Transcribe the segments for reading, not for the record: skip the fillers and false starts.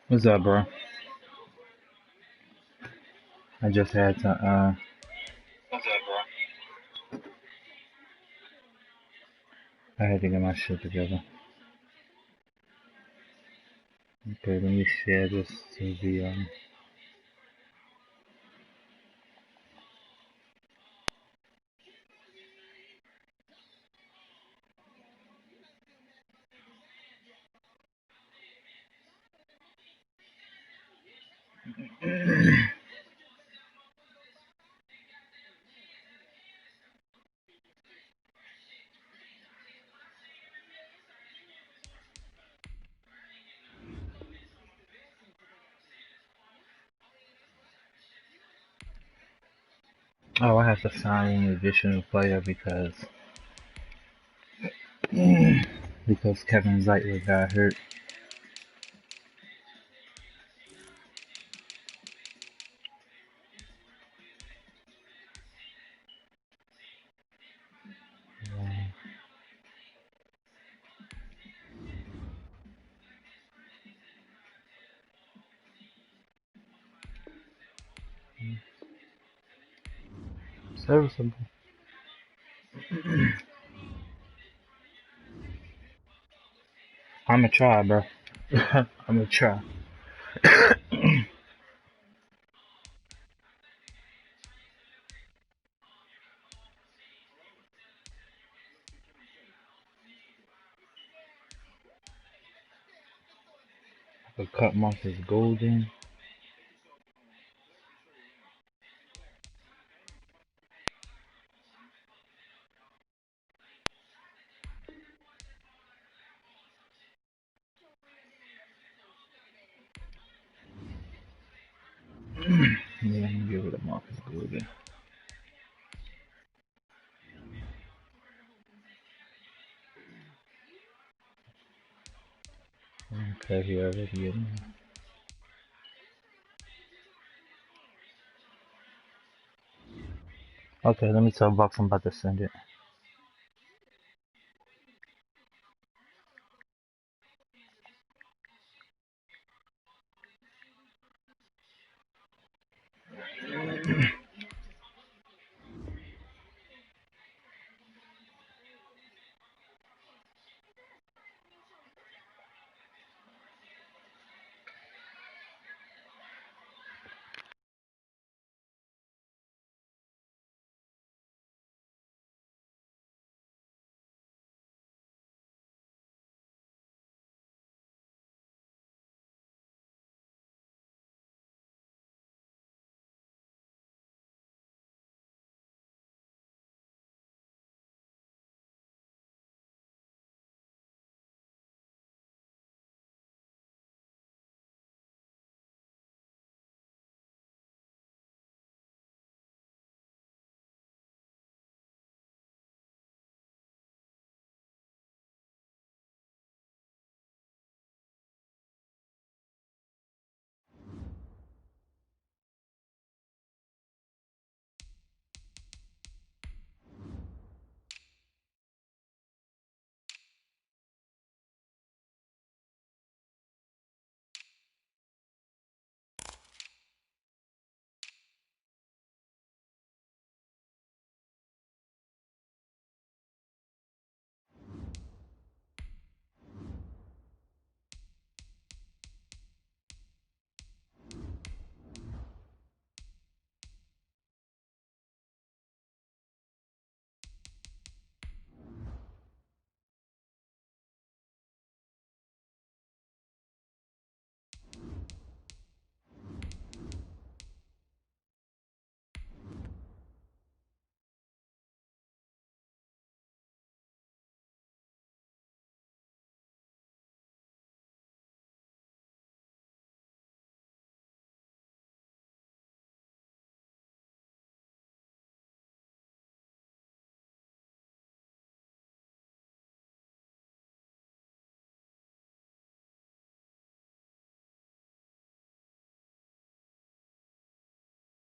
What's up, bro? I just had to I had to get my shit together. Okay, let me share this to the Oh, I have to sign an additional player because Kevin Zeitler got hurt. Serviceable. I'ma try, bro. I'ma try. The cut mark is golden. Yeah, I'm gonna give it a mark is golden. Okay, he already getting it. Okay, let me tell Bucks I'm about to send it.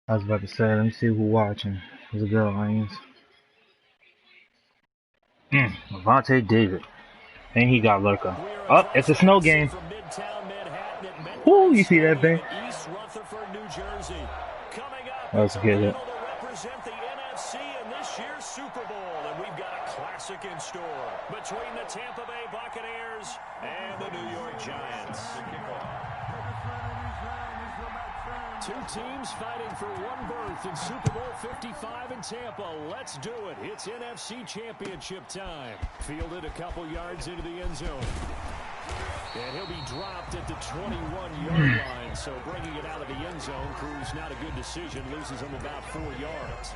I was about to say, let me see who watching. There's a girl, Lanes. Levante David. And he got Lurker. Oh, it's a snow game. Whoo, you see that, Ben? East Rutherford, New Jersey. Coming up, Let's get it. to represent the NFC in this year's Super Bowl, and we've got a classic in store between the Tampa Bay Buccaneers and the New York Giants. Two teams fighting for one berth in Super Bowl 55 in Tampa. Let's do it. It's NFC Championship time. Fielded a couple yards into the end zone. And he'll be dropped at the 21-yard line. So bringing it out of the end zone proves not a good decision. Loses him about 4 yards.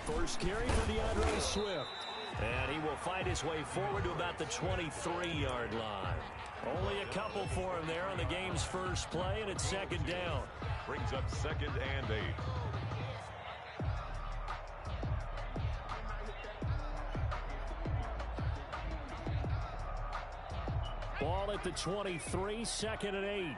First carry for DeAndre Swift. And he will fight his way forward to about the 23-yard line. Only a couple for him there on the game's first play, and it's second down. Brings up 2nd and 8. Ball at the 23, 2nd and 8.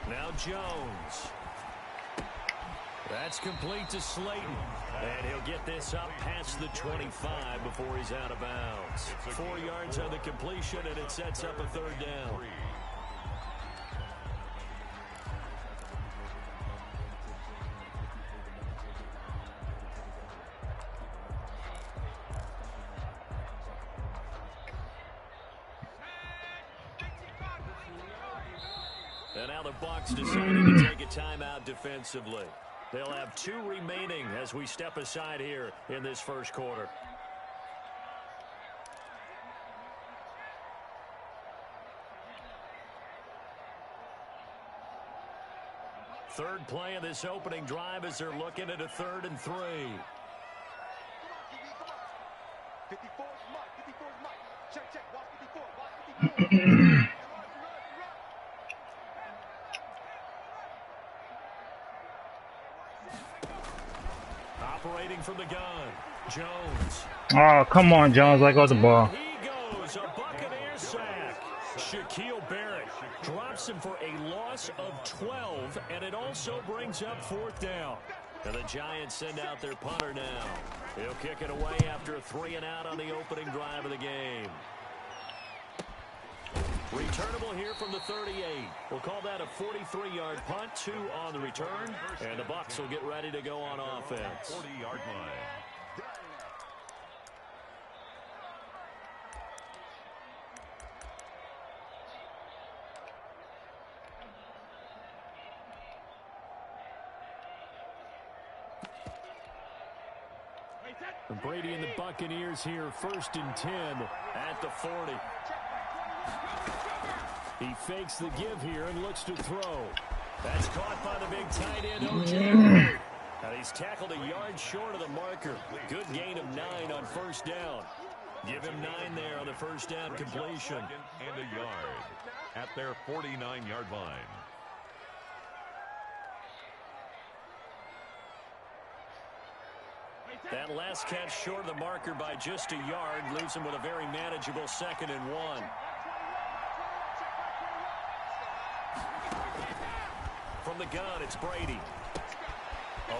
Now Jones. That's complete to Slayton. And he'll get this up past the 25 before he's out of bounds. 4 yards on the completion, and it sets up a third down. And now the Bucs deciding to take a timeout defensively. They'll have 2 remaining as we step aside here in this first quarter. Third play of this opening drive as they're looking at a 3rd and 3. 54 mark, 54 mark. Check, watch 54, watch 54. Operating from the gun, Jones. Oh, come on, Jones. Let go of the ball. He goes, a Buccaneers sack. Shaquille Barrett drops him for a loss of 12, and it also brings up 4th down. And the Giants send out their punter now. He'll kick it away after a 3-and-out on the opening drive of the game. Returnable here from the 38. We'll call that a 43-yard punt, 2 on the return, and the Bucs will get ready to go on offense. 40-yard line. Brady and the Buccaneers here, 1st and 10 at the 40. He fakes the give here and looks to throw. That's caught by the big tight end, O.J. And he's tackled a yard short of the marker. Good gain of 9 on 1st down. Give him 9 there on the 1st down completion. 2nd and a yard at their 49-yard line. That last catch short of the marker by just a yard leaves him with a very manageable 2nd and 1. From the gun, it's Brady.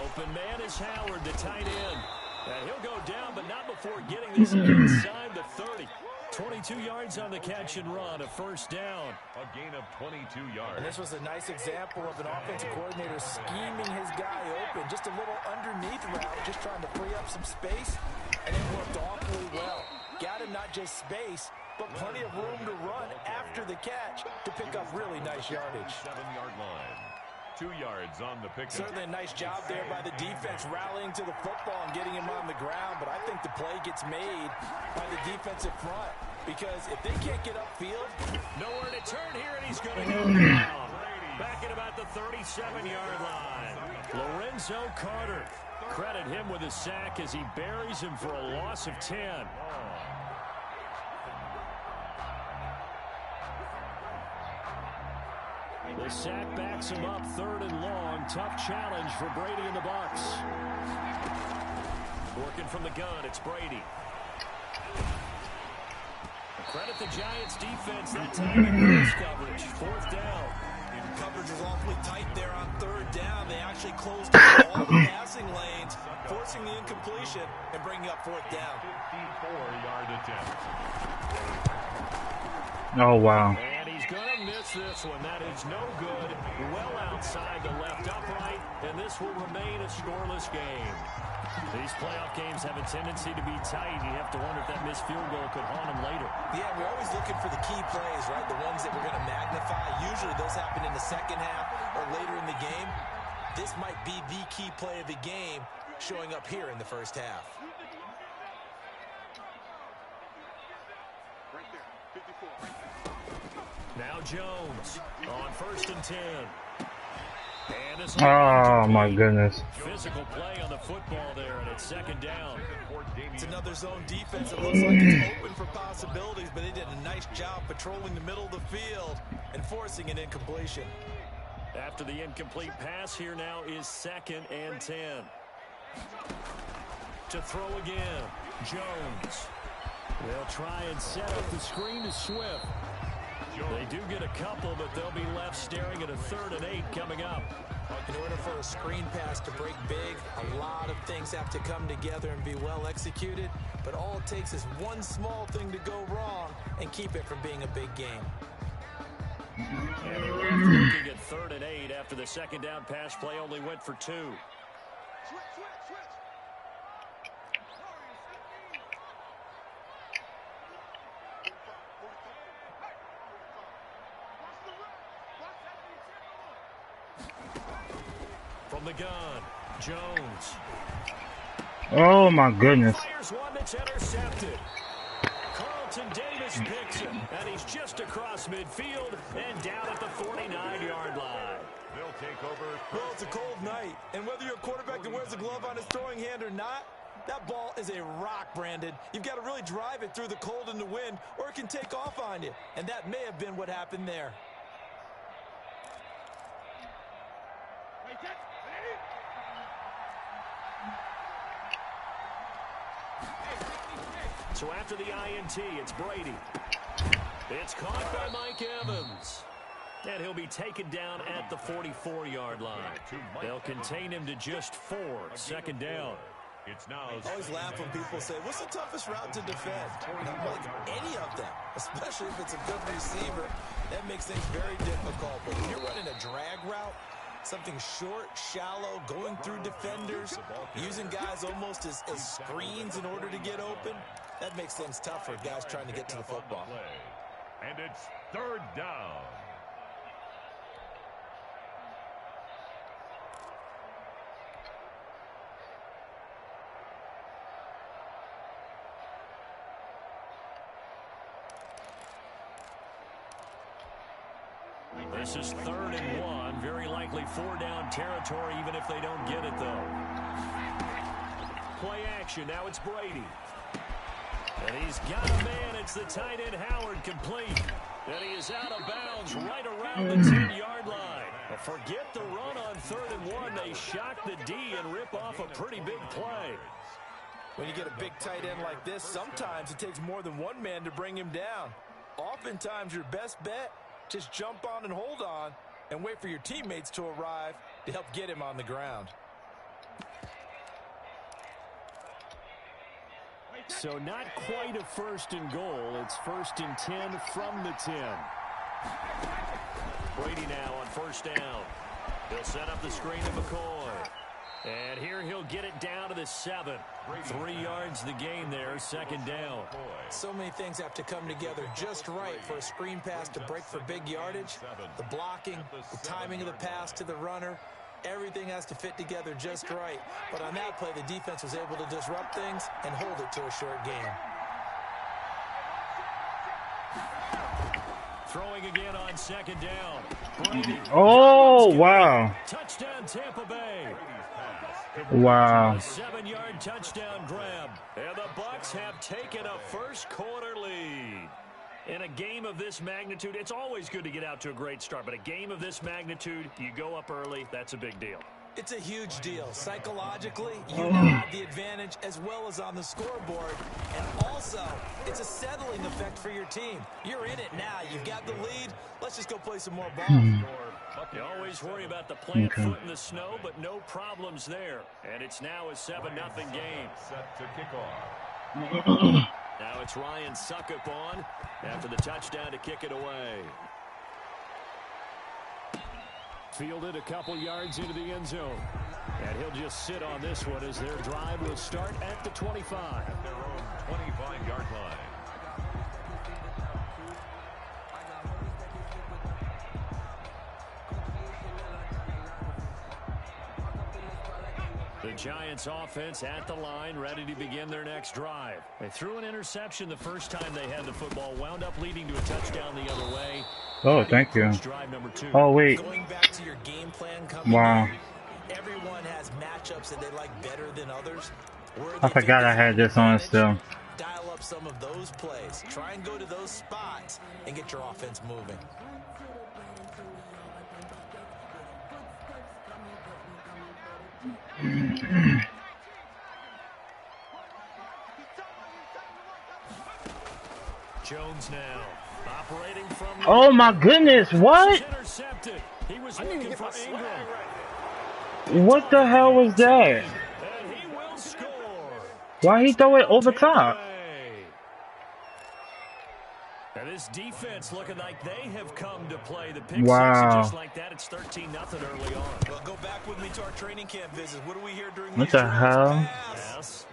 Open man is Howard, the tight end. And he'll go down, but not before getting this inside the 30. 22 yards on the catch and run, a 1st down. A gain of 22 yards. And this was a nice example of an offensive coordinator scheming his guy open. Just a little underneath route, just trying to free up some space, and it worked awfully well. Got him not just space, but plenty of room to run after the catch to pick up really nice yardage. 7-yard line. 2 yards on the pick. Certainly a nice job there by the defense rallying to the football and getting him on the ground, but I think the play gets made by the defensive front because if they can't get upfield. Nowhere to turn here, and he's going to go down. Back at about the 37-yard line. Lorenzo Carter. Credit him with a sack as he buries him for a loss of 10. The sack backs him up 3rd and long. Tough challenge for Brady and the Bucs. Working from the gun, it's Brady. Credit the Giants defense that time in pass coverage. 4th down. Coverage was awfully tight there on 3rd down. They actually closed all the passing lanes, forcing the incompletion and bringing up 4th down. 54-yard attempt. Oh, wow. And he's going to miss this one. That is no good. Well outside the left upright, and this will remain a scoreless game. These playoff games have a tendency to be tight. You have to wonder if that missed field goal could haunt them later. Yeah, we're always looking for the key plays, right? The ones that we're going to magnify. Usually those happen in the second half or later in the game. This might be the key play of the game showing up here in the first half. Right there, 54. Now Jones on 1st and 10. Oh, my goodness. Physical play on the football there, and it's 2nd down. It's another zone defense. It looks like it's open for possibilities, but they did a nice job patrolling the middle of the field and forcing an incompletion. After the incomplete pass, here now is 2nd and 10. To throw again, Jones. They'll try and set up the screen to Swift. They do get a couple, but they'll be left staring at a 3rd and 8 coming up. In order for a screen pass to break big, a lot of things have to come together and be well executed, but all it takes is one small thing to go wrong and keep it from being a big game. And they're left looking at 3rd and 8 after the 2nd down pass play only went for 2. Switch, switch, switch. From the gun, Jones. Oh, my goodness. Fires one that's intercepted. Carlton Davis picks him, and he's just across midfield and down at the 49-yard line. They'll take over. Well, it's a cold night, and whether you're a quarterback that wears a glove on his throwing hand or not, that ball is a rock, Brandon. You've got to really drive it through the cold and the wind, or it can take off on you, and that may have been what happened there. So after the INT, it's Brady. It's caught by Mike Evans. And he'll be taken down at the 44-yard line. They'll contain him to just 4. 2nd down. It's now. I always laugh when people say, what's the toughest route to defend? And I'm like, any of them, especially if it's a good receiver. That makes things very difficult. But if you're running a drag route, something short, shallow, going through defenders, using guys almost as screens in order to get open, that makes things tough for guys trying to get to the football. And it's 3rd down. This is 3rd and 1. Very likely 4-down territory, even if they don't get it, though. Play action. Now it's Brady. And he's got a man. It's the tight end Howard complete. And he is out of bounds right around the 10-yard line. But forget the run on 3rd and 1. They shock the D and rip off a pretty big play. When you get a big tight end like this, sometimes it takes more than one man to bring him down. Oftentimes, your best bet, just jump on and hold on and wait for your teammates to arrive to help get him on the ground. So not quite a 1st and goal. It's 1st and 10 from the 10. Brady now on 1st down. He'll set up the screen to McCoy. And here he'll get it down to the 7. 3 yards the gain there, 2nd down. So many things have to come together just right for a screen pass to break for big yardage. The blocking, the timing of the pass to the runner, everything has to fit together just right. But on that play, the defense was able to disrupt things and hold it to a short game. Throwing again on second down. Brady. Oh, wow. Touchdown, Tampa Bay. Wow. A 7-yard touchdown grab. And the Bucs have taken a first-quarter lead. In a game of this magnitude, it's always good to get out to a great start. But a game of this magnitude, you go up early, that's a big deal. It's a huge deal. Psychologically, you now have the advantage as well as on the scoreboard. And also, it's a settling effect for your team. You're in it now. You've got the lead. Let's just go play some more ball. You always worry about the plant foot in the snow, but no problems there. And it's now a 7-0 game. Set to kick off. Now it's Ryan Suckup on after the touchdown to kick it away. Fielded a couple yards into the end zone. And he'll just sit on this one as their drive will start at the 25. At their own 25-yard line. The Giants offense at the line, ready to begin their next drive. They threw an interception the first time they had the football, wound up leading to a touchdown the other way. Oh, thank you. Drive number 2. Oh, wait. Going back to your game plan coming Wow. in, everyone has matchups that they like better than others. Where I they forgot take I had this on still. dial up some of those plays. Try and go to those spots and get your offense moving. Jones now operating from the Oh my goodness, what? intercepted. He was looking for Ingram. What the hell was that? And he will score. Why he throw it over top? And this defense looking like they have come to play. The pick Wow. six, just like that, it's 13-0 early on. Well, go back with me to our training camp visit. What do we hear during What these the drills? hell? Yes.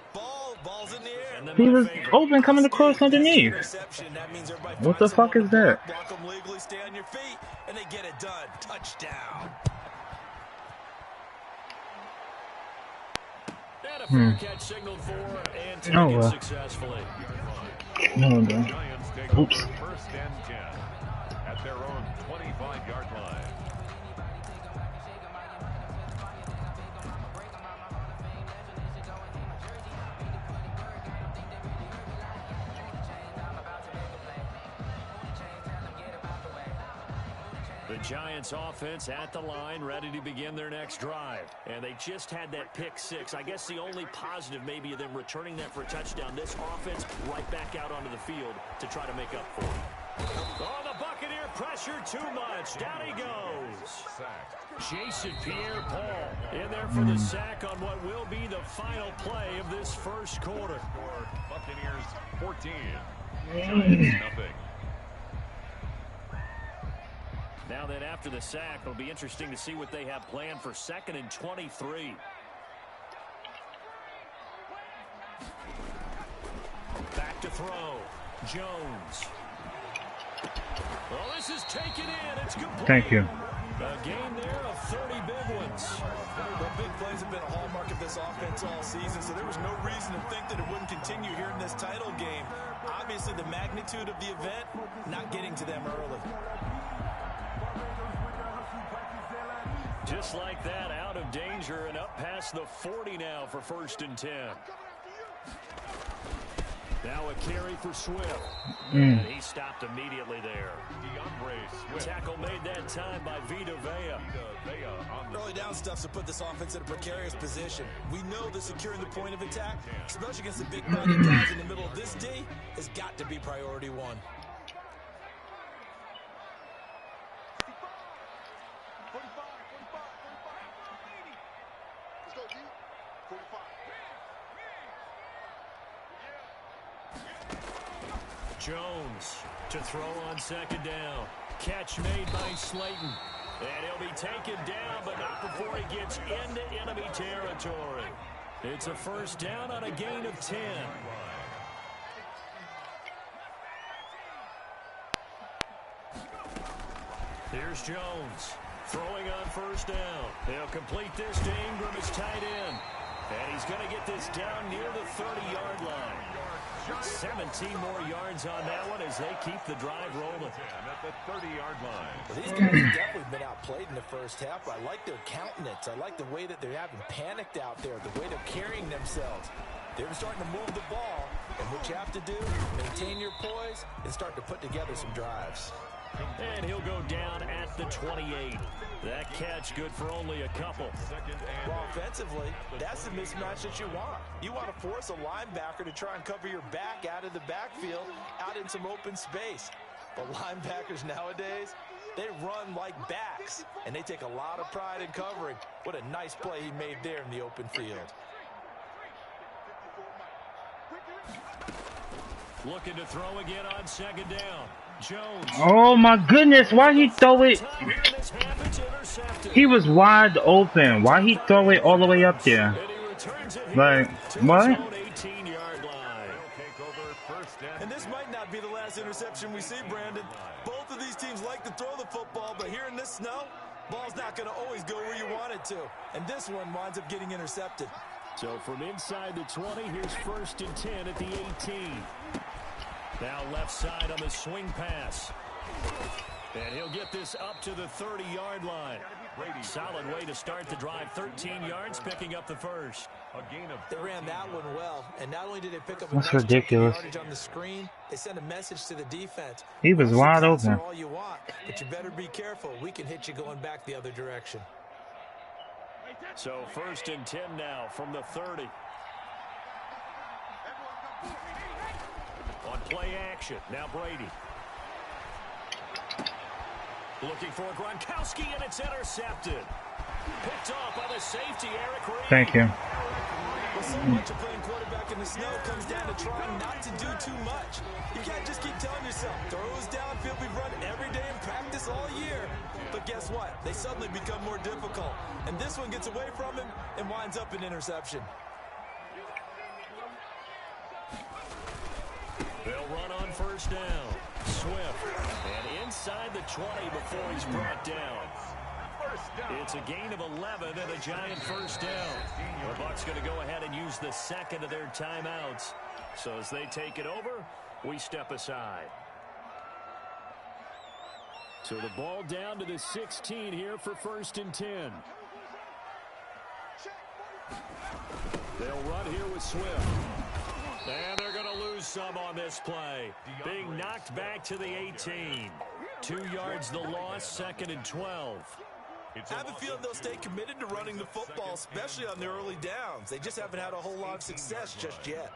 Ball's in the air. And then He my was favorite, open coming across underneath. That means everybody What the finds fuck someone is to that? block them legally, stay on your feet, and they get it done. Touchdown. and a fair catch signaled for and taken Oh, well. successfully. No, no. Giants take over Oops. first and 10 at their own 25-yard line. The Giants offense at the line, ready to begin their next drive. And they just had that pick six. I guess the only positive maybe of them returning that for a touchdown. This offense right back out onto the field to try to make up for it. Oh, the Buccaneer pressure too much. Down he goes. Jason Pierre-Paul in there for the sack on what will be the final play of this first quarter. Buccaneers 14. Giants nothing. Now then, after the sack, it'll be interesting to see what they have planned for 2nd and 23. Back to throw. Jones. Well, this is taken in. It's complete. Thank you. A game there of 30 big ones. Well, big plays have been a hallmark of this offense all season, so there was no reason to think that it wouldn't continue here in this title game. Obviously, the magnitude of the event, not getting to them early. Just like that, out of danger and up past the 40 now for 1st and 10. Now a carry for Swift. And he stopped immediately there. Tackle made that time by Vita Vea. Early down stuff's to put this offense in a precarious position. We know that securing the point of attack, especially against the big-bodied guys in the middle of this D, has got to be priority one. Jones to throw on 2nd down. Catch made by Slayton. And he'll be taken down, but not before he gets into enemy territory. It's a 1st down on a gain of 10. Here's Jones throwing on 1st down. He'll complete this to Ingram as tight end. And he's going to get this down near the 30-yard line. 17 more yards on that one as they keep the drive rolling. At the 30-yard line. Well, these guys have definitely been outplayed in the first half. I like their countenance. I like the way that they're having panicked out there, the way they're carrying themselves. They're starting to move the ball, and what you have to do, maintain your poise and start to put together some drives. And he'll go down at the 28. That catch good for only a couple. Well, offensively, that's the mismatch that you want. You want to force a linebacker to try and cover your back out of the backfield, out in some open space. But linebackers nowadays, they run like backs, and they take a lot of pride in covering. What a nice play he made there in the open field. Looking to throw again on second down. Jones. Oh my goodness, why he throw it? He was wide open. Why he throw it all the way up there? Like, what? And this might not be the last interception we see, Brandon. Both of these teams like to throw the football, but here in this snow, ball's not going to always go where you want it to. And this one winds up getting intercepted. So from inside the 20, here's 1st and 10 at the 18. Now left side on the swing pass. And he'll get this up to the 30-yard line. Solid way to start the drive. 13 yards, picking up the first. They ran that one well, and not only did they pick up That's a nice ridiculous. yardage on the screen, they sent a message to the defense. He was wide open. All you want, but you better be careful. We can hit you going back the other direction. So 1st and 10 now from the 30. On play action, now Brady. Looking for Gronkowski, and it's intercepted. Picked off by the safety, Eric Reed. Thank you. Well, so much of playing quarterback in the snow comes down to trying not to do too much. You can't just keep telling yourself, throws downfield we've run every day in practice all year. But guess what? They suddenly become more difficult. And this one gets away from him and winds up an interception. They'll run on 1st down. Swift. And inside the 20 before he's brought down. It's a gain of 11 and a giant 1st down. The Bucs going to go ahead and use the second of their timeouts. So as they take it over, we step aside. So the ball down to the 16 here for 1st and 10. They'll run here with Swift. And they're going to lose some on this play. Being knocked back to the 18. 2 yards the loss, 2nd and 12. I have a feeling they'll stay committed to running the football, especially on their early downs. They just haven't had a whole lot of success just yet.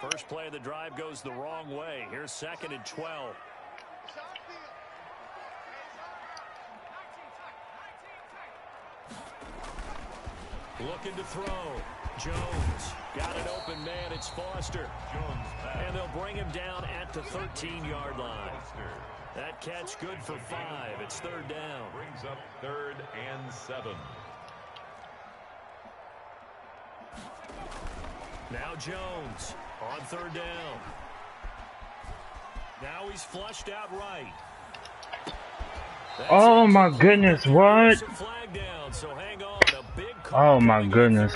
First play of the drive goes the wrong way. Here's 2nd and 12. Looking to throw. Jones got an open man. It's Foster. And they'll bring him down at the 13-yard line. That catch good for 5. It's 3rd down. Brings up 3rd and 7. Now Jones on 3rd down. Now he's flushed out right. Oh my goodness, what? Flag down, so hang on. A big Oh my goodness.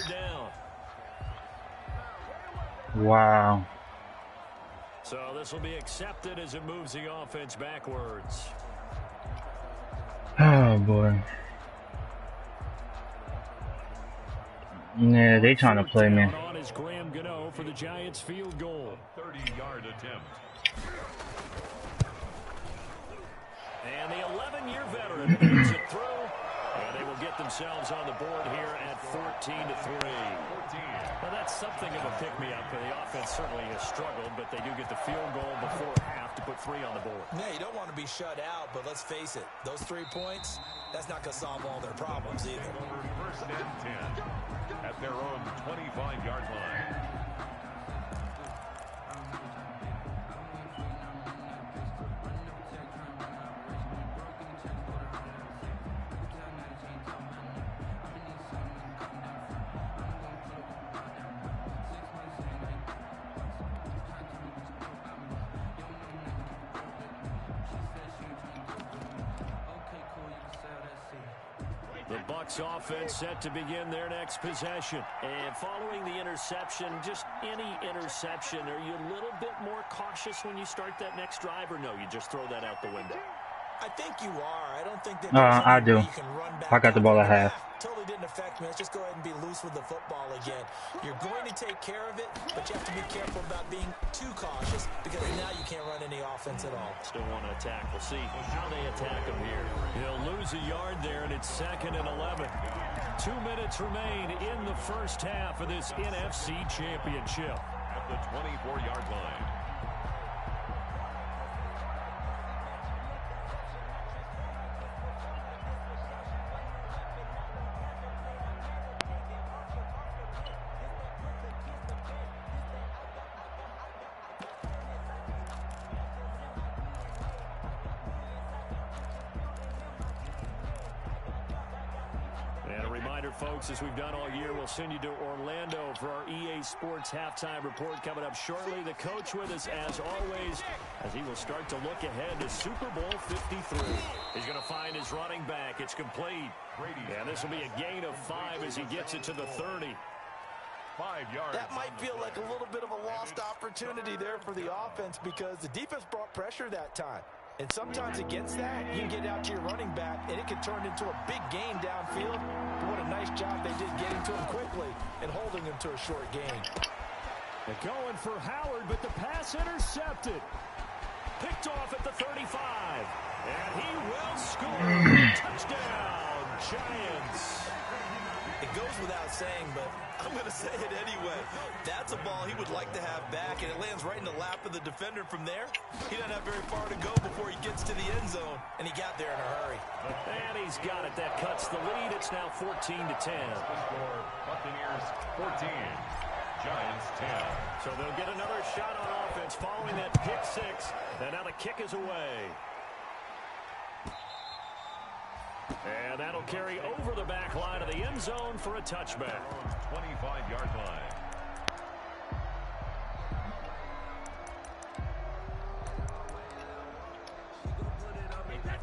Wow. So this will be accepted as it moves the offense backwards. Oh boy. Yeah, they trying to play me. On is Graham Gano for the Giants field goal. 30-yard attempt. And the 11-year veteran makes it through. And they will get themselves on the board here at 14-3. Well, that's something of a pick-me-up. The offense certainly has struggled, but they do get the field goal before half to put 3 on the board. Yeah, you don't want to be shut out, but let's face it. Those 3 points, that's not going to solve all their problems either. 1st and 10 at their own 25-yard line. The Bucs offense set to begin their next possession. And following the interception, just any interception, are you a little bit more cautious when you start that next drive, or no, you just throw that out the window? I think you are. I don't think that I do. you can run back. I got the ball at half. Totally didn't affect me. Let's just go ahead and be loose with the football again. You're going to take care of it, but you have to be careful about being too cautious because now you can't run any offense at all. Still want to attack. We'll see how they attack him here. He'll lose a yard there, and it's 2nd and 11. 2 minutes remain in the first half of this NFC Championship. At the 24-yard line. Folks, as we've done all year, we'll send you to Orlando for our EA Sports halftime report coming up shortly. The coach with us, as always, as he will start to look ahead to Super Bowl 53. He's going to find his running back. It's complete. And this will be a gain of 5 as he gets it to the 30. 5 yards. That might feel like a little bit of a lost opportunity there for the offense because the defense brought pressure that time. And sometimes against that, you can get out to your running back, and it can turn into a big gain downfield. But what a nice job they did getting to him quickly and holding him to a short gain. They're going for Howard, but the pass intercepted. Picked off at the 35. And he will score. Touchdown, Giants. It goes without saying, but I'm going to say it anyway. That's a ball he would like to have back, and it lands right in the lap of the defender from there. He doesn't have very far to go before he gets to the end zone, and he got there in a hurry. And he's got it. That cuts the lead. It's now 14-10. Buccaneers 14. Giants 10. So they'll get another shot on offense following that pick 6. And now the kick is away. And that'll carry over the back line of the end zone for a touchback. 25-yard line.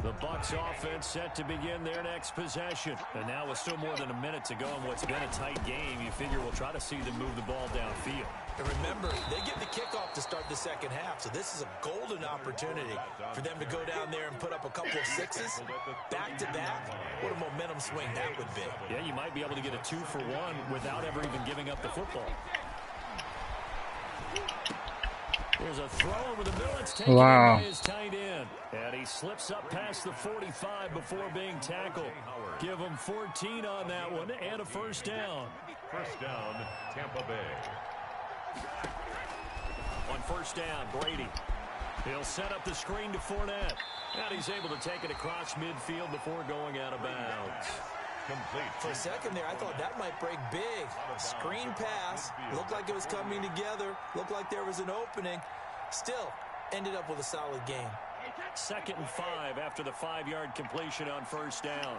The Bucs offense set to begin their next possession. And now with still more than a minute to go in what's been a tight game, you figure we'll try to see them move the ball downfield. And remember, they get the kickoff to start the second half, so this is a golden opportunity for them to go down there and put up a couple of 6s back-to-back. What a momentum swing that would be. Yeah, you might be able to get a 2-for-1 without ever even giving up the football. There's a throw over the middle. It's taken by his tight end. And he slips up past the 45 before being tackled. Give him 14 on that one and a first down. First down, Tampa Bay. On first down, Brady. He'll set up the screen to Fournette. And he's able to take it across midfield before going out of bounds. Complete. For a second there, I thought that might break big. Screen pass. Looked like it was coming together. Looked like there was an opening. Still, ended up with a solid game. 2nd and 5 after the 5-yard completion on first down.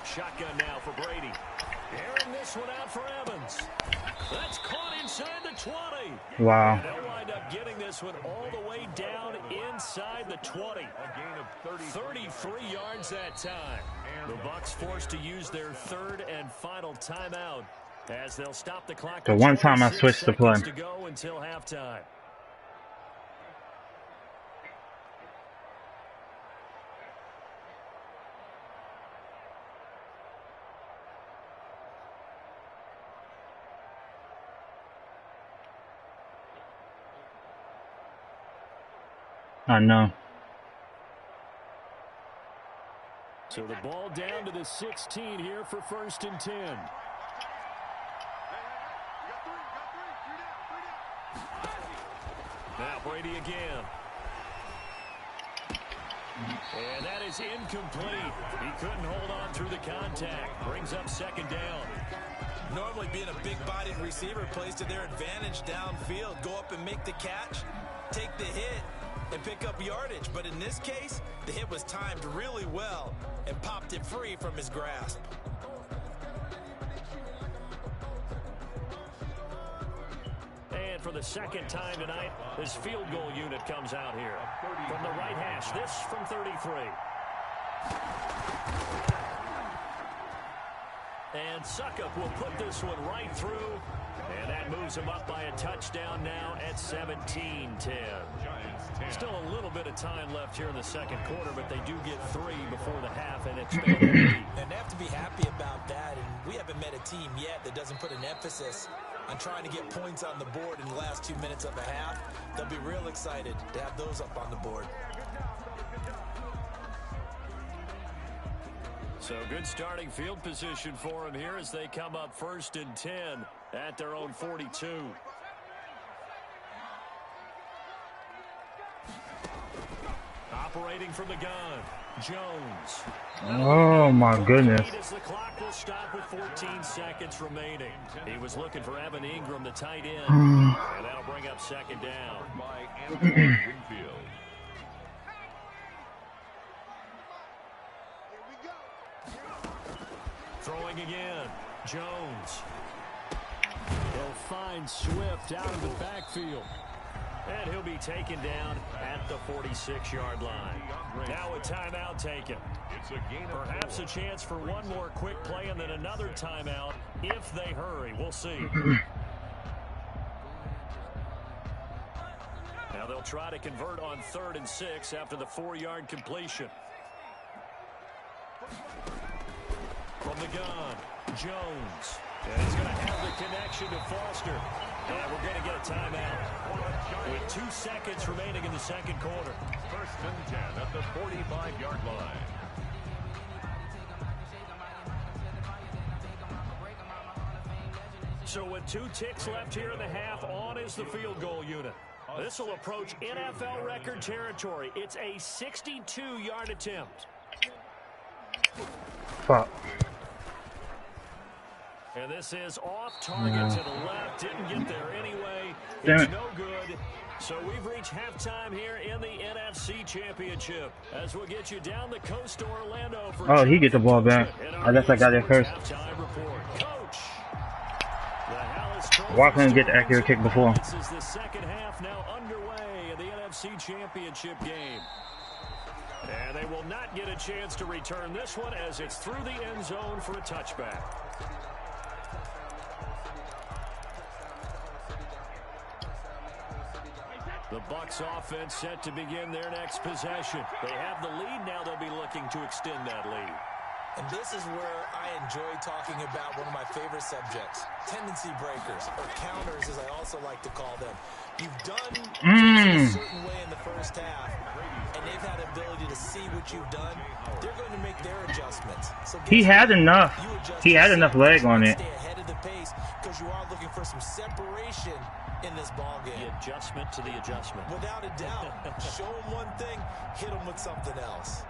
Shotgun now for Brady. Airing this one out for Evans. That's caught inside the 20. Wow. And they'll wind up getting this one all the way down inside the 20. A gain of 33 yards that time. The Bucs forced to use their 3rd and final timeout as they'll stop the clock. The one time I switched the play. To go until halftime. I know. So the ball down to the 16 here for 1st and 10. Now Brady again. And that is incomplete. He couldn't hold on through the contact. Brings up 2nd down. Normally being a big-bodied receiver plays to their advantage downfield. Go up and make the catch, take the hit, and pick up yardage. But in this case, the hit was timed really well and popped it free from his grasp. And for the 2nd time tonight, this field goal unit comes out here. From the right hash, this from 33. And Suckup will put this one right through. And that moves him up by a touchdown now at 17-10. Still a little bit of time left here in the second quarter, but they do get 3 before the half and expand the lead. And they have to be happy about that. And we haven't met a team yet that doesn't put an emphasis on trying to get points on the board in the last 2 minutes of a half. They'll be real excited to have those up on the board. So good starting field position for them here as they come up 1st and 10 at their own 42. Operating from the gun, Jones. Oh my goodness. The clock will stop with 14 seconds remaining. He was looking for Evan Ingram, the tight end, and that'll bring up 2nd down. By Anthony Winfield. Throwing again, Jones. He'll find Swift out of the backfield. And he'll be taken down at the 46-yard line. Now a timeout taken. Perhaps a chance for one more quick play and then another timeout if they hurry. We'll see. Now they'll try to convert on 3rd and 6 after the 4-yard completion. From the gun, Jones. And he's going to have the connection to Foster. And we're going to get a timeout with 2 seconds remaining in the second quarter. 1st and 10 at the 45-yard line. So with 2 ticks left here in the half, on is the field goal unit. This will approach NFL record territory. It's a 62-yard attempt. Fuck. And this is off target to the left. Didn't get there anyway. Damn It's it. no good. So we've reached halftime here in the NFC Championship as we'll get you down the coast to Orlando for Oh, he get the ball back. I guess I got it first. halftime report. Coach. Why couldn't get the accurate kick before? This is the second half now underway in the NFC Championship game. And they will not get a chance to return this one as it's through the end zone for a touchback. The Bucs offense set to begin their next possession. They have the lead now. They'll be looking to extend that lead. And this is where I enjoy talking about one of my favorite subjects, tendency breakers, or counters as I also like to call them. You've done a certain way in the first half, and they've had the ability to see what you've done. They're going to make their adjustments. So He had enough. He had enough leg on it. Stay ahead of the pace because you are looking for some separation in this ball game. The adjustment to the adjustment. Without a doubt. Show them one thing, hit them with something else.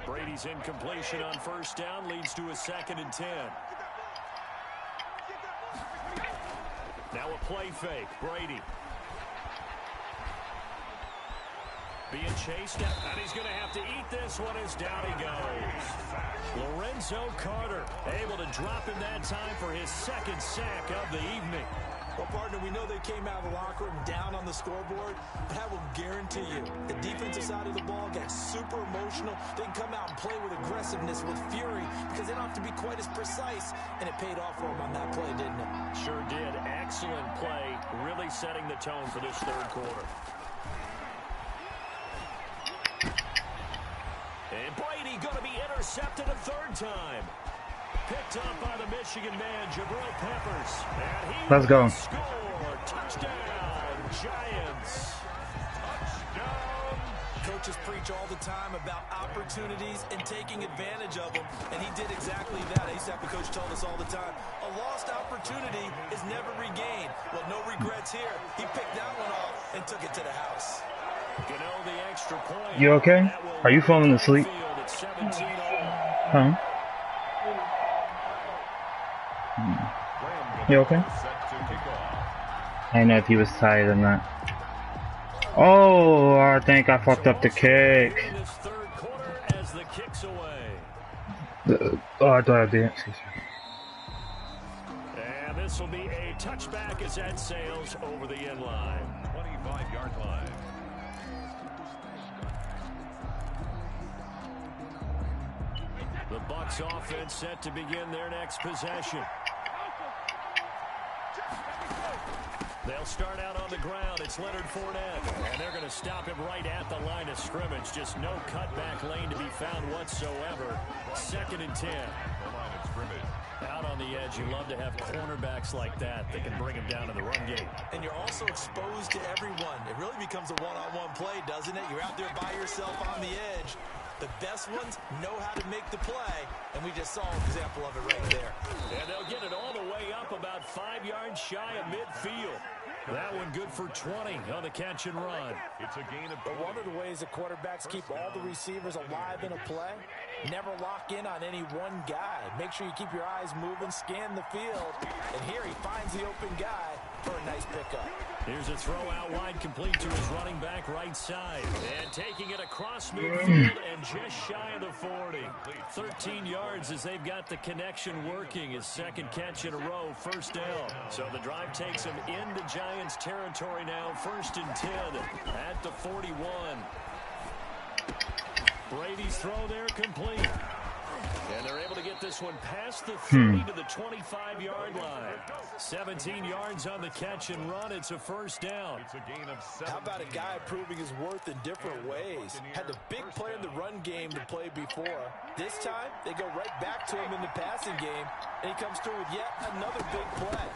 Brady's incompletion on 1st down leads to a 2nd and 10. Now a play fake. Brady. Being chased down, and he's going to have to eat this one as down he goes. Lorenzo Carter able to drop him that time for his 2nd sack of the evening. Well, partner, we know they came out of the locker room down on the scoreboard, but I will guarantee you the defensive side of the ball got super emotional. They can come out and play with aggressiveness, with fury, because they don't have to be quite as precise, and it paid off for them on that play, didn't it? Sure did. Excellent play, really setting the tone for this 3rd quarter. And Brady going to be intercepted a 3rd time. Picked up by the Michigan man, Jabril Peppers. And he Let's go. Score. Touchdown, Giants. Touchdown. Coaches preach all the time about opportunities and taking advantage of them, and he did exactly that. ASAP, the coach told us all the time, a lost opportunity is never regained. Well, no regrets here. He picked that one off and took it to the house. You know the extra point. You okay? Are you falling asleep? Huh? You okay? I don't know if he was tired or not. Oh, I think I fucked up the kick. Oh, I thought I did. And this will be a touchback as that sails over the end line. 25-yard line. The Bucs offense set to begin their next possession. They'll start out on the ground. It's Leonard Fournette, and they're going to stop him right at the line of scrimmage. Just no cutback lane to be found whatsoever. 2nd and 10. The line of scrimmage. Out on the edge, you love to have cornerbacks like that can bring him down to the run game. And you're also exposed to everyone. It really becomes a one-on-one play, doesn't it? You're out there by yourself on the edge. The best ones know how to make the play, and we just saw an example of it right there. And they'll get it all the way up about 5 yards shy of midfield. That one good for 20 on the catch and run. It's a gain of 20. But one of the ways that quarterbacks keep all the receivers alive in a play, never lock in on any one guy. Make sure you keep your eyes moving, scan the field. And here he finds the open guy for a nice pickup. Here's a throw out wide, complete to his running back right side. And taking it across midfield and just shy of the 40. 13 yards as they've got the connection working. His 2nd catch in a row, 1st down. So the drive takes him into Giants territory now, 1st and 10 at the 41. Brady's throw there complete. And they're able to get this one past the 30 to the 25-yard line. 17 yards on the catch and run. It's a 1st down. It's a gain of 7. How about a guy proving his worth in different ways? Had the big play in the run game to play before. This time, they go right back to him in the passing game, and he comes through with yet another big play.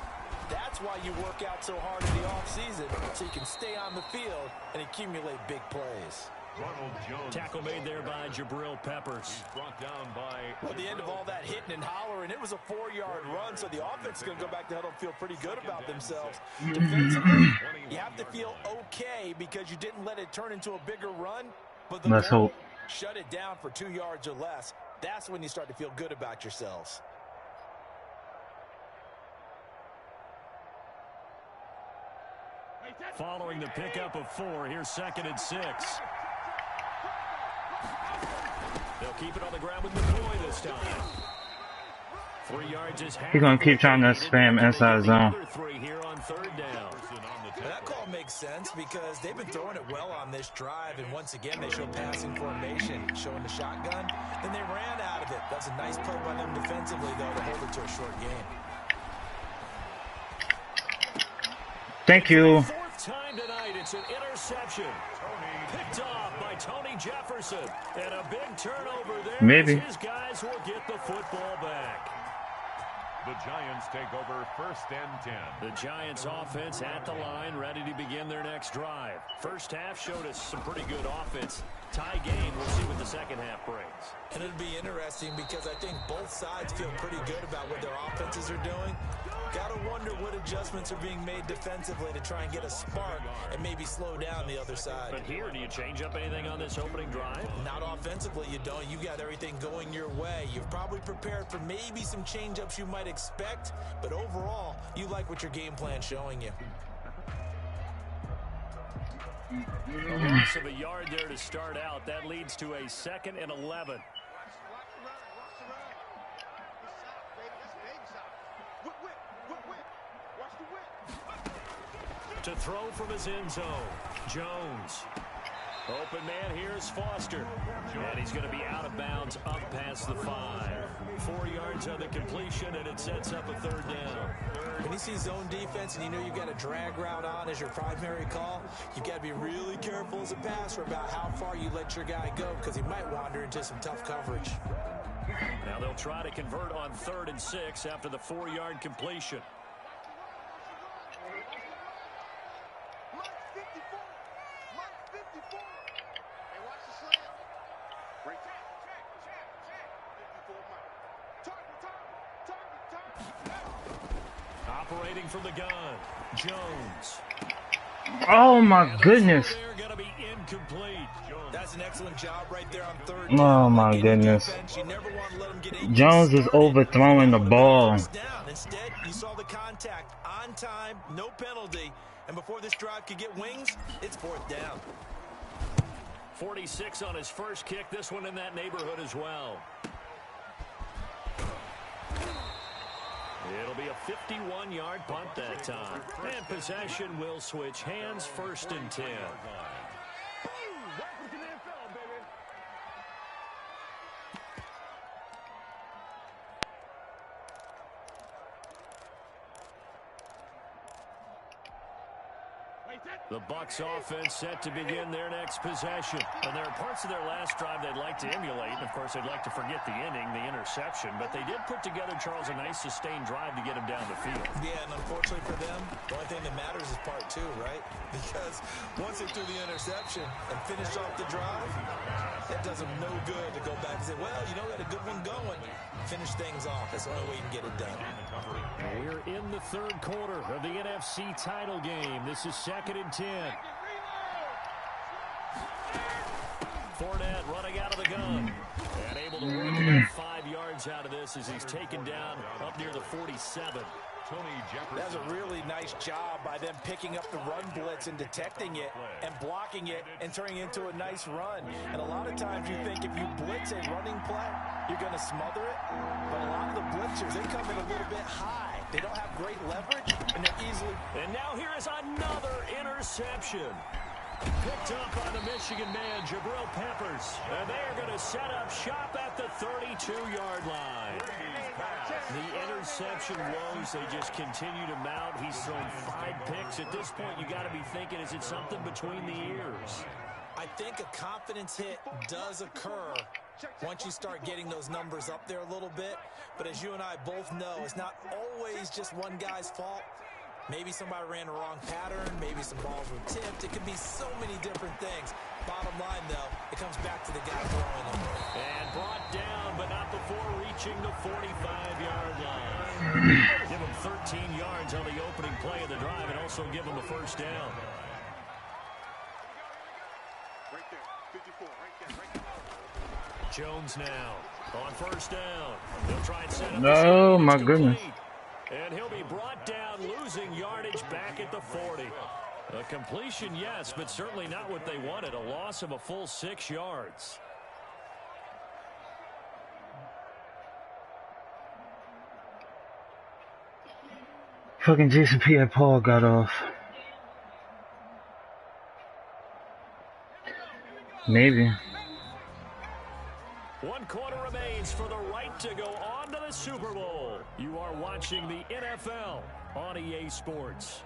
That's why you work out so hard in the offseason, so you can stay on the field and accumulate big plays. Ronald Jones. Tackle made there by Jabril Peppers. He's brought down by... Well, at the end of all that hitting and hollering, it was a 4-yard run, so the offense is going to go back to huddle and feel pretty good about themselves. Defensively, you have to feel okay because you didn't let it turn into a bigger run. But the Let's hope. Shut it down for 2 yards or less. That's when you start to feel good about yourselves. Following the pickup of 4, here's 2nd and 6. They'll keep it on the ground with McCoy this time. 3 yards is half. He's gonna keep trying to spam inside zone. 3 here on 3rd down. That call makes sense because they've been throwing it well on this drive, and once again they show passing formation, showing the shotgun. Then they ran out of it. That's a nice play by them defensively, though, to hold it to a short game. Thank you. 4th time tonight, it's an interception. Picked off by Tony Jefferson. And a big turnover there. Maybe. His guys will get the football back. The Giants take over 1st and 10. The Giants offense at the line, ready to begin their next drive. First half showed us some pretty good offense. Tie game, we'll see what the second half brings. And it'll be interesting because I think both sides feel pretty good about what their offenses are doing. Gotta wonder what adjustments are being made defensively to try and get a spark and maybe slow down the other side. But here, do you change up anything on this opening drive? Not offensively, you don't. You got everything going your way. You've probably prepared for maybe some change-ups you might expect, but overall, you like what your game plan's showing you. A loss of a yard there to start out. That leads to a 2nd and 11. To throw from his end zone, Jones. Open man, here's Foster. And he's going to be out of bounds up past the 5. 4 yards on the completion, and it sets up a 3rd down. When you see zone defense and you know you've got a drag route on as your primary call, you've got to be really careful as a passer about how far you let your guy go because he might wander into some tough coverage. Now they'll try to convert on 3rd and 6 after the 4-yard completion. Operating from the gun, Jones. Oh my goodness. They're going to be incomplete. That's an excellent job right there on 3rd. Oh my goodness. Jones is overthrowing the ball. Instead, you saw the contact on time, no penalty, and before this drive could get wings, it's 4th down. 46 on his first kick. This one in that neighborhood as well. It'll be a 51-yard punt that time. And possession will switch hands, 1st and 10. The Bucs offense set to begin their next possession. And there are parts of their last drive they'd like to emulate. And, of course, they'd like to forget the inning, the interception. But they did put together, Charles, a nice sustained drive to get him down the field. Yeah, and unfortunately for them, the only thing that matters is part 2, right? Because once they threw the interception and finished off the drive, that does them no good to go back and say, well, you know, we had a good one going. Finish things off. That's the only way you can get it done. We're in the 3rd quarter of the NFC title game. This is 2nd and 10. Fournette running out of the gun. And able to work about 5 yards out of this as he's taken down up near the 47. That's a really nice job by them picking up the run blitz and detecting it and blocking it and turning it into a nice run. And a lot of times you think if you blitz a running play, you're going to smother it. But a lot of the blitzers, they come in a little bit high. They don't have great leverage, and they're easily... And now here is another interception. Picked up by the Michigan man, Jabril Peppers. And they are going to set up shop at the 32-yard line. The interception woes, they just continue to mount. He's thrown 5 picks. At this point, you got to be thinking, is it something between the ears? I think a confidence hit does occur once you start getting those numbers up there a little bit. But as you and I both know, it's not always just one guy's fault. Maybe somebody ran the wrong pattern. Maybe some balls were tipped. It could be so many different things. Bottom line, though, it comes back to the guy throwing them. And brought down, but not before reaching the 45-yard line. Give him 13 yards on the opening play of the drive and also give him a 1st down. Right there, 54, right there. Jones now on 1st down. He'll try and set up. Oh, my goodness. And he'll be brought down, losing yardage back at the 40. A completion, yes, but certainly not what they wanted. A loss of a full 6 yards. Fucking Jason Pierre-Paul got off. Maybe. 1 quarter remains for the right to go on to the Super Bowl. You are watching the NFL on EA Sports.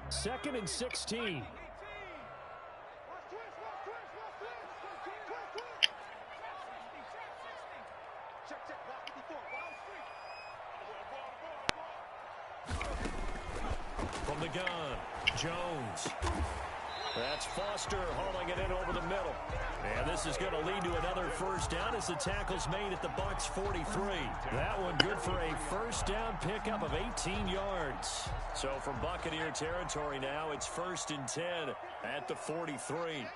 Second and 16. From the gun, Jones. That's Foster hauling it in over the middle. And this is going to lead to another 1st down as the tackle's made at the Bucs 43. That one good for a 1st down pickup of 18 yards. So from Buccaneer territory now, it's 1st and 10 at the 43.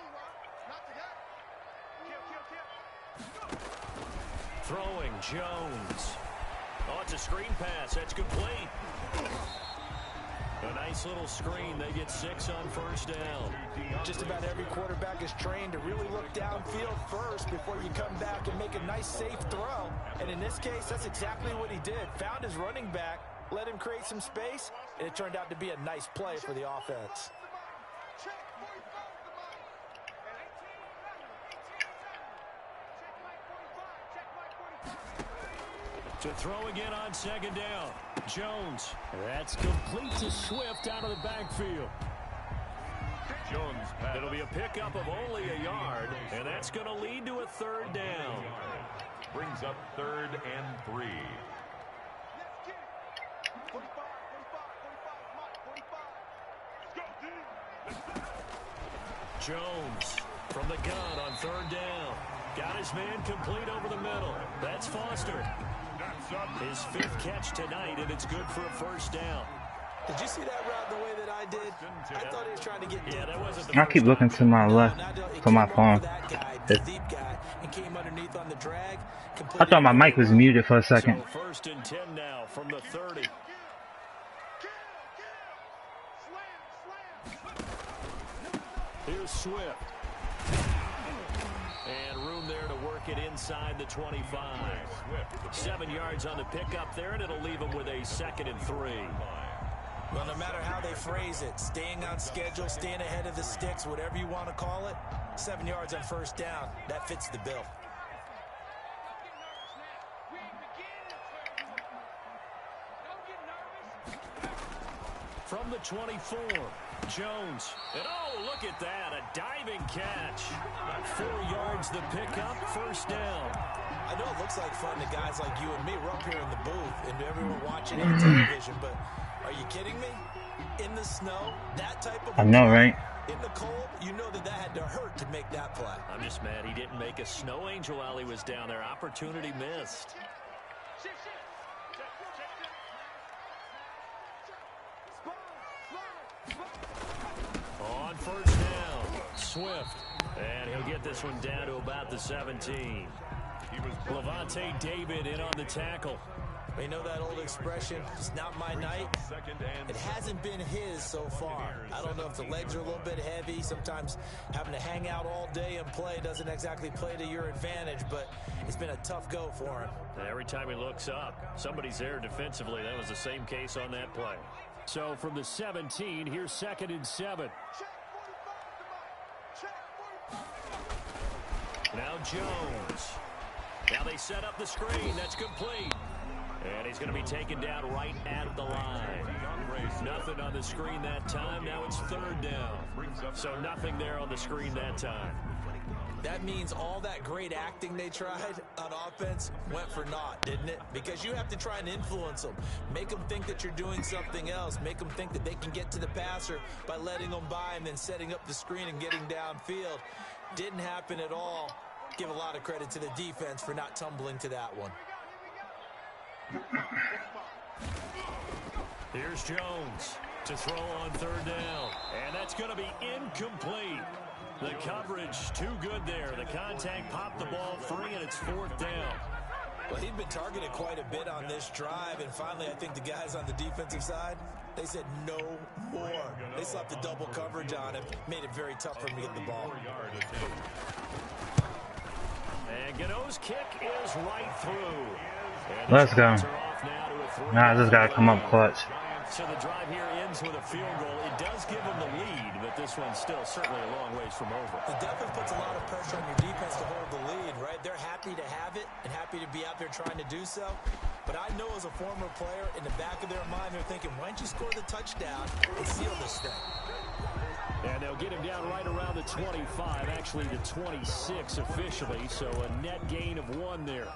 Throwing, Jones. Oh, it's a screen pass. That's complete. A nice little screen. They get 6 on 1st down. Just about every quarterback is trained to really look downfield first before you come back and make a nice, safe throw. And in this case, that's exactly what he did. Found his running back, let him create some space, and it turned out to be a nice play for the offense. To throw again on 2nd down. Jones. That's complete to Swift out of the backfield. Jones pass. It'll be a pickup of only a yard, and that's going to lead to a 3rd down. Brings up 3rd and 3. Jones from the gun on 3rd down. Got his man complete over the middle. That's Foster. His 5th catch tonight, and it's good for a 1st down. Did you see that route the way that I did? I thought he was trying to get deep. Yeah, that wasn't the I keep looking to my left for my phone. Deep guy and came underneath on the drag. I thought my mic was muted for a second. So 1st and 10 now from the 30. Here's Swift. And it inside the 25. 7 yards on the pickup there, and it'll leave them with a 2nd and 3. Well, no matter how they phrase it, staying on schedule, staying ahead of the sticks, whatever you want to call it, 7 yards on first down, that fits the bill. From the 24, Jones. And oh, look at that, a diving catch. 4 yards the pickup, first down. I know it looks like fun to guys like you and me. We're up here in the booth and everyone watching on television, but are you kidding me? In the snow, that type of... I know, right? In the cold, you know that had to hurt to make that play. I'm just mad he didn't make a snow angel while he was down there. Opportunity missed. On first down, Swift. And he'll get this one down to about the 17. Levante David in on the tackle. You know that old expression, it's not my night? It hasn't been his so far. I don't know if the legs are a little bit heavy. Sometimes having to hang out all day and play doesn't exactly play to your advantage, but it's been a tough go for him. Every time he looks up, somebody's there defensively. That was the same case on that play. So from the 17, here's 2nd and 7. Now Jones. Now they set up the screen. That's complete. And he's going to be taken down right at the line. Nothing on the screen that time. Now it's 3rd down. So nothing there on the screen that time. That means all that great acting they tried on offense went for naught, didn't it? Because you have to try and influence them. Make them think that you're doing something else. Make them think that they can get to the passer by letting them by and then setting up the screen and getting downfield. Didn't happen at all. Give a lot of credit to the defense for not tumbling to that one. Here's Jones to throw on 3rd down. And that's going to be incomplete. The coverage too good there. The contact popped the ball free, and it's 4th down. Well, he'd been targeted quite a bit on this drive, and finally I think the guys on the defensive side, they said no more. They slapped the double coverage on him, made it very tough for him to get the ball. And Gano's kick is right through. Let's go. Nah, this gotta come up clutch. So the drive here ends with a field goal. It does give them the lead, but this one's still certainly a long ways from over. It definitely puts a lot of pressure on your defense to hold the lead, right? They're happy to have it and happy to be out there trying to do so. But I know as a former player, in the back of their mind, they're thinking, why don't you score the touchdown and seal this thing? And they'll get him down right around the 25, actually the 26 officially, so a net gain of 1 there.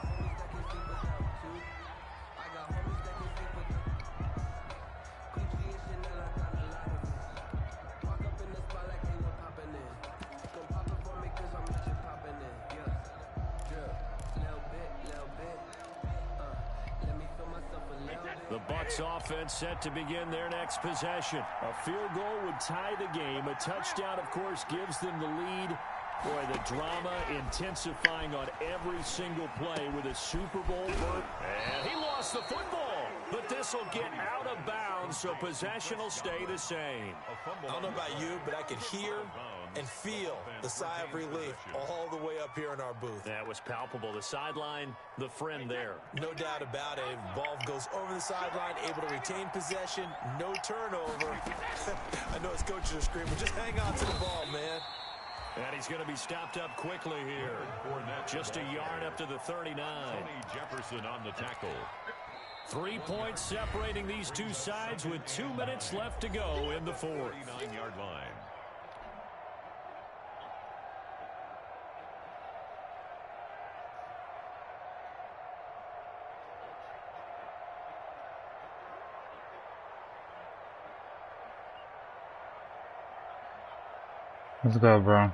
The Bucs offense set to begin their next possession. A field goal would tie the game. A touchdown, of course, gives them the lead. Boy, the drama intensifying on every single play with a Super Bowl berth. And he lost the football. But this will get out of bounds, so possession will stay the same. I don't know about you, but I could hear and feel the sigh of relief all the way up here in our booth. That was palpable. The sideline, the friend there. No doubt about it. Ball goes over the sideline, able to retain possession, no turnover. I know his coaches are screaming, just hang on to the ball, man. And he's going to be stopped up quickly here. Just a yard up to the 39. Jefferson on the tackle. 3 points separating these two sides with 2 minutes left to go in the 4th. 39-yard line. Let's go, bro.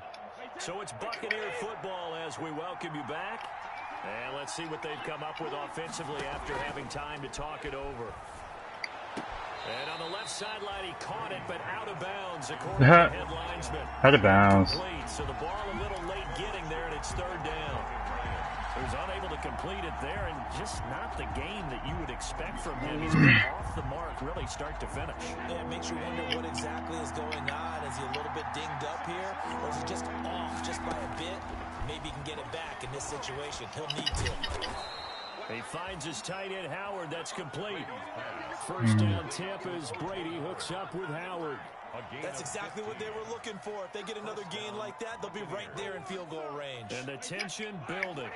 So it's Buccaneer football as we welcome you back. And let's see what they've come up with offensively after having time to talk it over. And on the left sideline, he caught it, but out of bounds, according to the head linesman. Out of bounds. So the ball a little late getting there, and it's 3rd down. was unable to complete it there, and just not the game that you would expect from him. He's been off the mark really start to finish. Yeah, it makes you wonder what exactly is going on. Is he a little bit dinged up here, or is he just off just by a bit? Maybe he can get it back in this situation. He'll need to. He finds his tight end, Howard. That's complete. First down, Tampa's Brady hooks up with Howard. That's exactly what they were looking for. If they get another gain like that, they'll be right there in field goal range. And the tension building.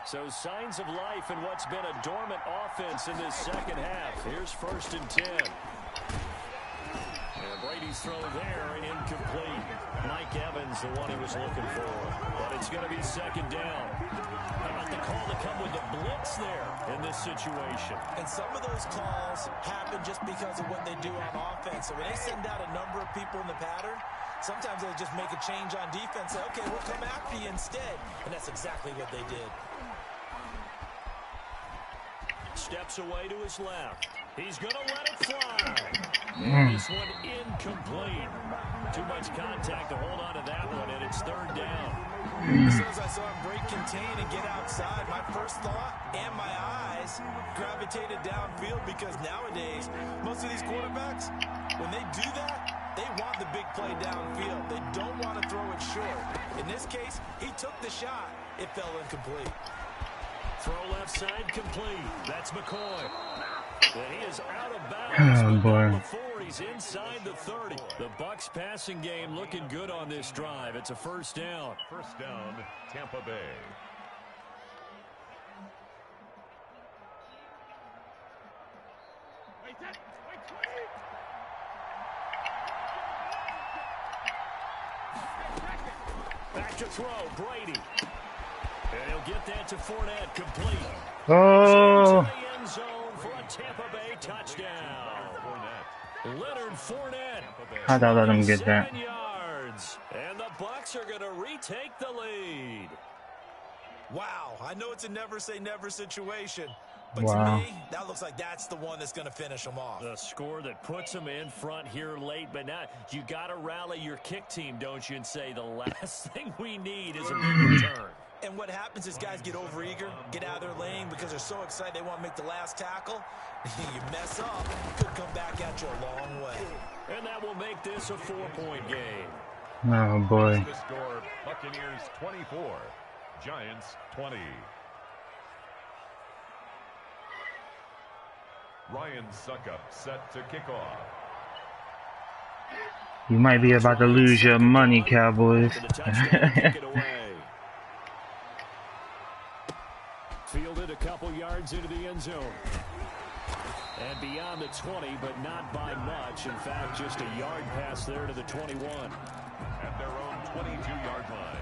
So signs of life in what's been a dormant offense in this second half. Here's 1st and 10. And Brady's throw there, incomplete. Mike Evans, the one he was looking for. But it's going to be 2nd down. How about the call to come with the blitz there in this situation? And some of those calls happen just because of what they do on offense. So when they send out a number of people in the pattern, sometimes they just make a change on defense. Say, okay, we'll come after you instead. And that's exactly what they did. Steps away to his left. He's going to let it fly. This one incomplete. Too much contact to hold on to that one, and it's 3rd down. As soon as I saw him break contain and get outside, my first thought and my eyes gravitated downfield, because nowadays, most of these quarterbacks, when they do that, they want the big play downfield. They don't want to throw it short. In this case, he took the shot. It fell incomplete. Throw left side complete. That's McCoy. And he is out of bounds. Oh, boy. Before he's inside the 30. The Bucs passing game looking good on this drive. It's a 1st down. 1st down, Tampa Bay. Back to throw, Brady. And he'll get that to Fournette, complete. Oh. To the end zone for a Tampa Bay touchdown. Leonard Fournette. How'd I let him get that? 7 yards. And the Bucs are going to retake the lead. Wow, I know it's a never say never situation, but Wow. to me, that looks like that's the one that's going to finish them off. The score that puts them in front here late, but now you got to rally your kick team, don't you, and say the last thing we need is a big return. And what happens is guys get overeager, get out of their lane because they're so excited they want to make the last tackle. You mess up, could come back at you a long way. And that will make this a 4-point game. Oh, boy. The score, Buccaneers 24, Giants 20. Ryan Suckup set to kick off. You might be about to lose your money, Cowboys. For the touchdown, kick it away. Fielded a couple yards into the end zone. And beyond the 20, but not by much. In fact, just a yard pass there to the 21. At their own 22-yard line.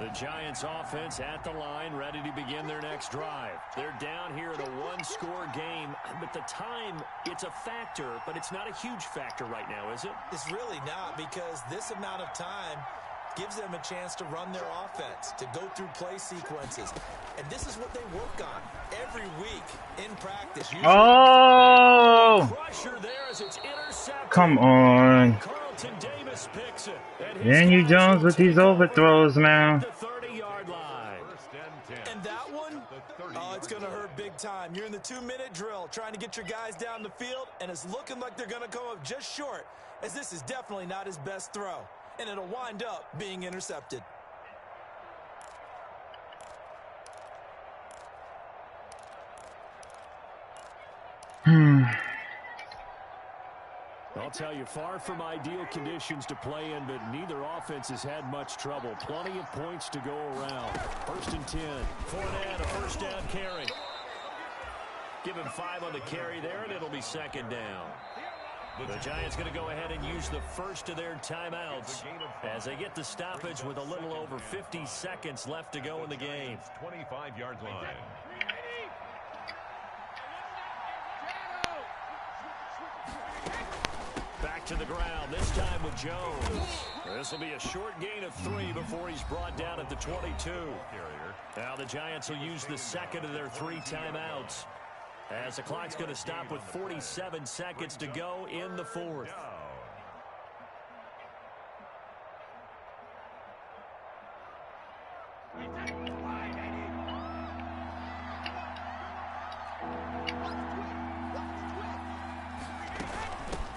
The Giants offense at the line, ready to begin their next drive. They're down here in a one-score game, but the time, it's a factor, but it's not a huge factor right now, is it? It's really not, because this amount of time gives them a chance to run their offense, to go through play sequences. And this is what they work on every week in practice. Oh! Pressure there as it's intercepted. Come on. Carlton Davis picks it. Daniel Jones with these overthrows, man. The 30-yard line. And that one, oh, it's going to hurt big time. You're in the 2-minute drill trying to get your guys down the field, and it's looking like they're going to come up just short, as this is definitely not his best throw. And it'll wind up being intercepted. I'll tell you, far from ideal conditions to play in, but neither offense has had much trouble. Plenty of points to go around. 1st and 10. Fournette, a first down carry. Give him 5 on the carry there, and it'll be 2nd down. The Giants going to go ahead and use the first of their timeouts as they get the stoppage with a little over 50 seconds left to go in the game. 25-yard line. Back to the ground, this time with Jones. This will be a short gain of 3 before he's brought down at the 22. Now the Giants will use the second of their 3 timeouts. As the clock's going to stop with 47 seconds to go in the fourth.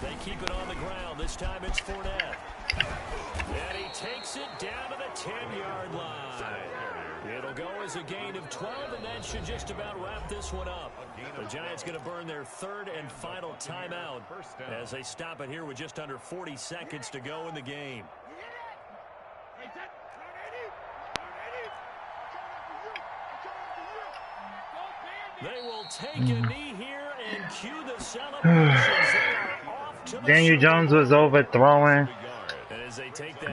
They keep it on the ground. This time it's Fournette. And he takes it down to the 10-yard line. It'll go as a gain of 12, and that should just about wrap this one up. The Giants going to burn their third and final timeout as they stop it here with just under 40 seconds to go in the game. They will take a knee here and cue the celebrations. They are off to the Daniel Jones was overthrowing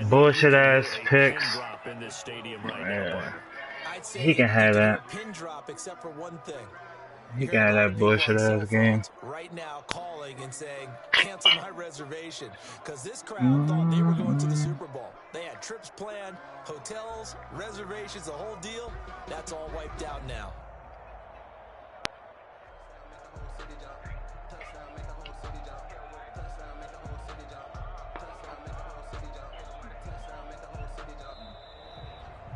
bullshit ass picks. Yeah. He can have that. Pin drop except for one thing. He can have that bullshit ass game. Right now calling and saying, cancel my reservation. Because this crowd thought they were going to the Super Bowl. They had trips planned, hotels, reservations, the whole deal. That's all wiped out now.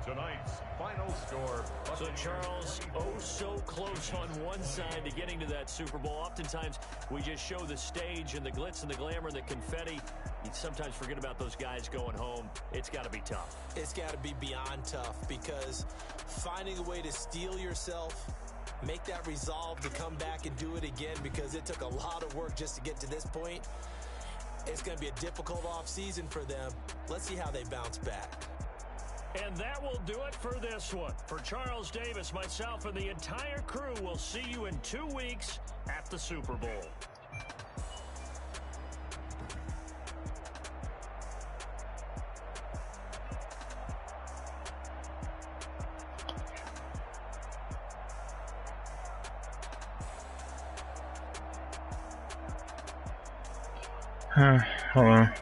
Tonight's final score. So, Charles, oh so close on one side to getting to that Super Bowl. Oftentimes, we just show the stage and the glitz and the glamour and the confetti. You sometimes forget about those guys going home. It's got to be tough. It's got to be beyond tough because finding a way to steel yourself, make that resolve to come back and do it again because it took a lot of work just to get to this point. It's going to be a difficult offseason for them. Let's see how they bounce back. And that will do it for this one. For Charles Davis, myself, and the entire crew, we'll see you in 2 weeks at the Super Bowl. Hold on.